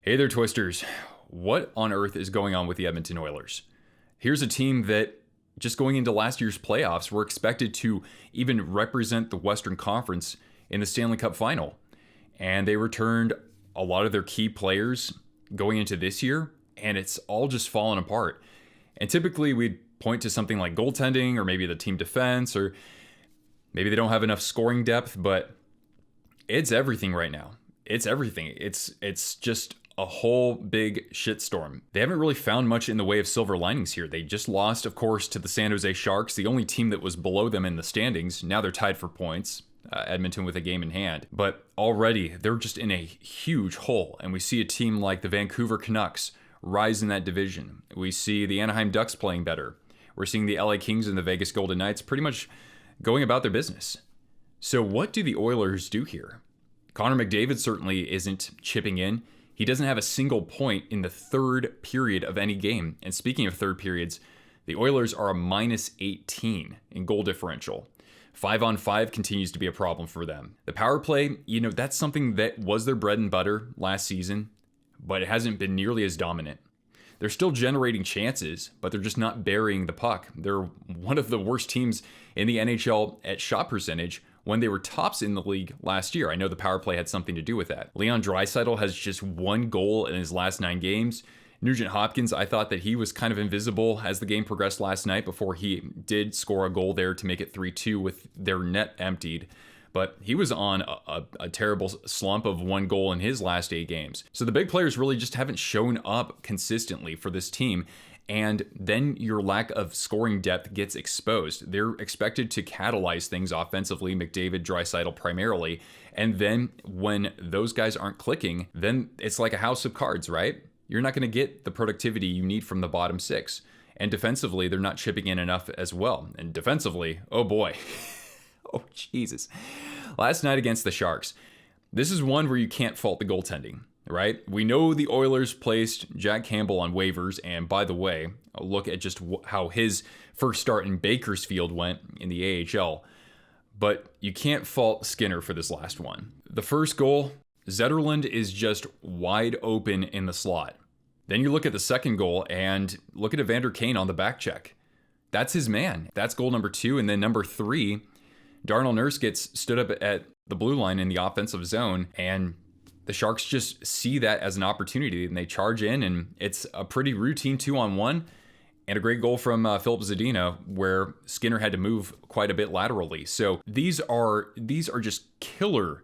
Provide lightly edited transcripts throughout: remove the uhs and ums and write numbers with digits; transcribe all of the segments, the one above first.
Hey there, Twisters. What on earth is going on with the Edmonton Oilers? Here's a team that, just going into last year's playoffs, were expected to even represent the Western Conference in the Stanley Cup final. And they returned a lot of their key players going into this year, and it's all just fallen apart. And typically we'd point to something like goaltending, or maybe the team defense, or maybe they don't have enough scoring depth, but it's everything right now. It's everything. It's just a whole big shitstorm. They haven't really found much in the way of silver linings here. They just lost, of course, to the San Jose Sharks, the only team that was below them in the standings. Now they're tied for points, Edmonton with a game in hand. But already, they're just in a huge hole. And we see a team like the Vancouver Canucks rise in that division. We see the Anaheim Ducks playing better. We're seeing the LA Kings and the Vegas Golden Knights pretty much going about their business. So what do the Oilers do here? Connor McDavid certainly isn't chipping in. He doesn't have a single point in the third period of any game. And speaking of third periods, the Oilers are a minus 18 in goal differential. 5-on-5 continues to be a problem for them. The power play, that's something that was their bread and butter last season, but it hasn't been nearly as dominant. They're still generating chances, but they're just not burying the puck. They're one of the worst teams in the NHL at shot percentage when they were tops in the league last year. I know the power play had something to do with that. Leon Draisaitl has just one goal in his last 9 games. Nugent Hopkins, I thought that he was kind of invisible as the game progressed last night before he did score a goal there to make it 3-2 with their net emptied. But he was on a terrible slump of 1 goal in his last 8 games. So the big players really just haven't shown up consistently for this team. And then your lack of scoring depth gets exposed. They're expected to catalyze things offensively, McDavid, Draisaitl primarily. And then when those guys aren't clicking, then it's like a house of cards, right? You're not going to get the productivity you need from the bottom 6. And defensively, they're not chipping in enough as well. And defensively, oh boy. Oh, Jesus. Last night against the Sharks, this is one where you can't fault the goaltending, right? We know the Oilers placed Jack Campbell on waivers, and by the way, a look at just how his first start in Bakersfield went in the AHL, but you can't fault Skinner for this last one. The first goal, Zetterlund is just wide open in the slot. Then you look at the second goal and look at Evander Kane on the back check. That's his man. That's goal number 2, and then number 3, Darnell Nurse gets stood up at the blue line in the offensive zone, and the Sharks just see that as an opportunity, and they charge in, and it's a pretty routine 2-on-1, and a great goal from Philip Zadina, where Skinner had to move quite a bit laterally. So these are just killer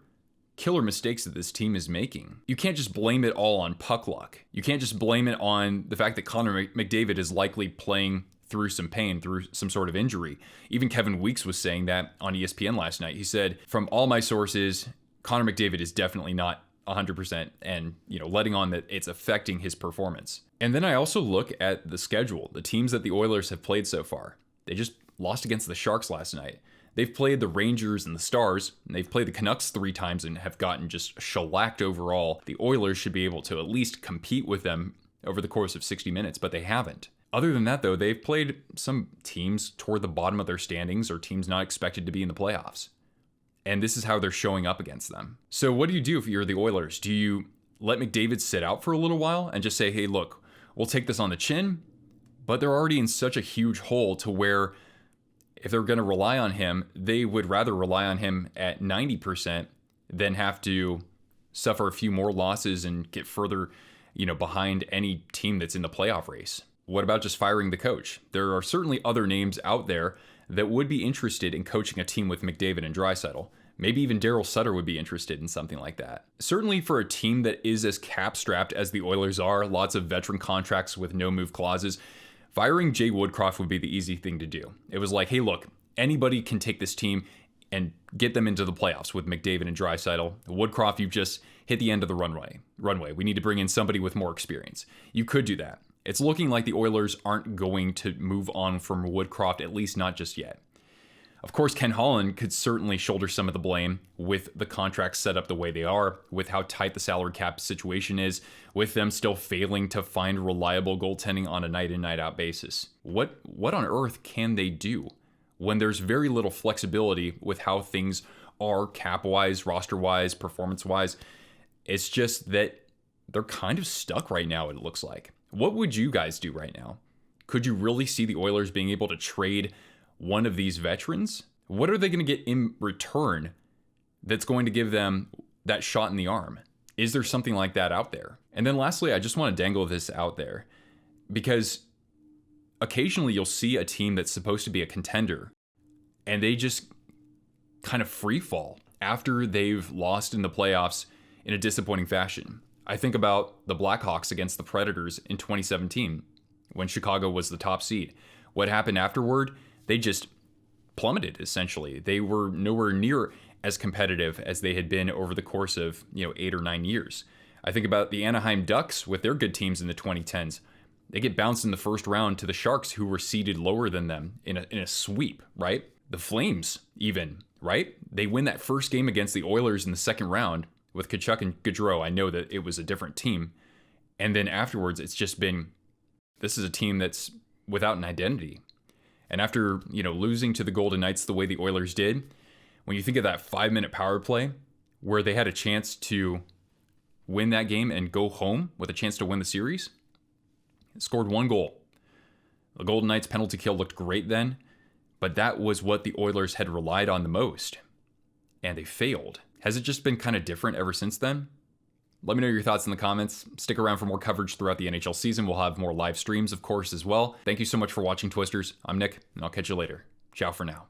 mistakes that this team is making. You can't just blame it all on puck luck. You can't just blame it on the fact that Connor McDavid is likely playing through some pain, through some sort of injury. Even Kevin Weeks was saying that on ESPN last night. He said, from all my sources, Connor McDavid is definitely not 100%, and letting on that it's affecting his performance. And then I also look at the schedule, the teams that the Oilers have played so far. They just lost against the Sharks last night. They've played the Rangers and the Stars, and they've played the Canucks 3 times and have gotten just shellacked overall. The Oilers should be able to at least compete with them over the course of 60 minutes, but they haven't. Other than that, though, they've played some teams toward the bottom of their standings or teams not expected to be in the playoffs. And this is how they're showing up against them. So what do you do if you're the Oilers? Do you let McDavid sit out for a little while and just say, hey, look, we'll take this on the chin? But they're already in such a huge hole to where if they're going to rely on him, they would rather rely on him at 90% than have to suffer a few more losses and get further, behind any team that's in the playoff race. What about just firing the coach? There are certainly other names out there that would be interested in coaching a team with McDavid and Draisaitl. Maybe even Daryl Sutter would be interested in something like that. Certainly for a team that is as cap-strapped as the Oilers are, lots of veteran contracts with no-move clauses, firing Jay Woodcroft would be the easy thing to do. It was like, hey, look, anybody can take this team and get them into the playoffs with McDavid and Draisaitl. Woodcroft, you've just hit the end of the runway. We need to bring in somebody with more experience. You could do that. It's looking like the Oilers aren't going to move on from Woodcroft, at least not just yet. Of course, Ken Holland could certainly shoulder some of the blame with the contracts set up the way they are, with how tight the salary cap situation is, with them still failing to find reliable goaltending on a night in, night out basis. What on earth can they do when there's very little flexibility with how things are cap-wise, roster-wise, performance-wise? It's just that they're kind of stuck right now, it looks like. What would you guys do right now? Could you really see the Oilers being able to trade one of these veterans? What are they going to get in return that's going to give them that shot in the arm? Is there something like that out there? And then lastly, I just want to dangle this out there because occasionally you'll see a team that's supposed to be a contender and they just kind of free fall after they've lost in the playoffs in a disappointing fashion. I think about the Blackhawks against the Predators in 2017 when Chicago was the top seed. What happened afterward? They just plummeted, essentially. They were nowhere near as competitive as they had been over the course of 8 or 9 years. I think about the Anaheim Ducks with their good teams in the 2010s. They get bounced in the first round to the Sharks, who were seeded lower than them in a sweep, right? The Flames, even, right? They win that first game against the Oilers in the second round with Tkachuk and Gaudreau. I know that it was a different team. And then afterwards, it's just been, this is a team that's without an identity. And after, losing to the Golden Knights the way the Oilers did, when you think of that 5-minute power play where they had a chance to win that game and go home with a chance to win the series, scored 1 goal. The Golden Knights penalty kill looked great then, but that was what the Oilers had relied on the most, and they failed. Has it just been kind of different ever since then? Let me know your thoughts in the comments. Stick around for more coverage throughout the NHL season. We'll have more live streams, of course, as well. Thank you so much for watching, Twisters. I'm Nick, and I'll catch you later. Ciao for now.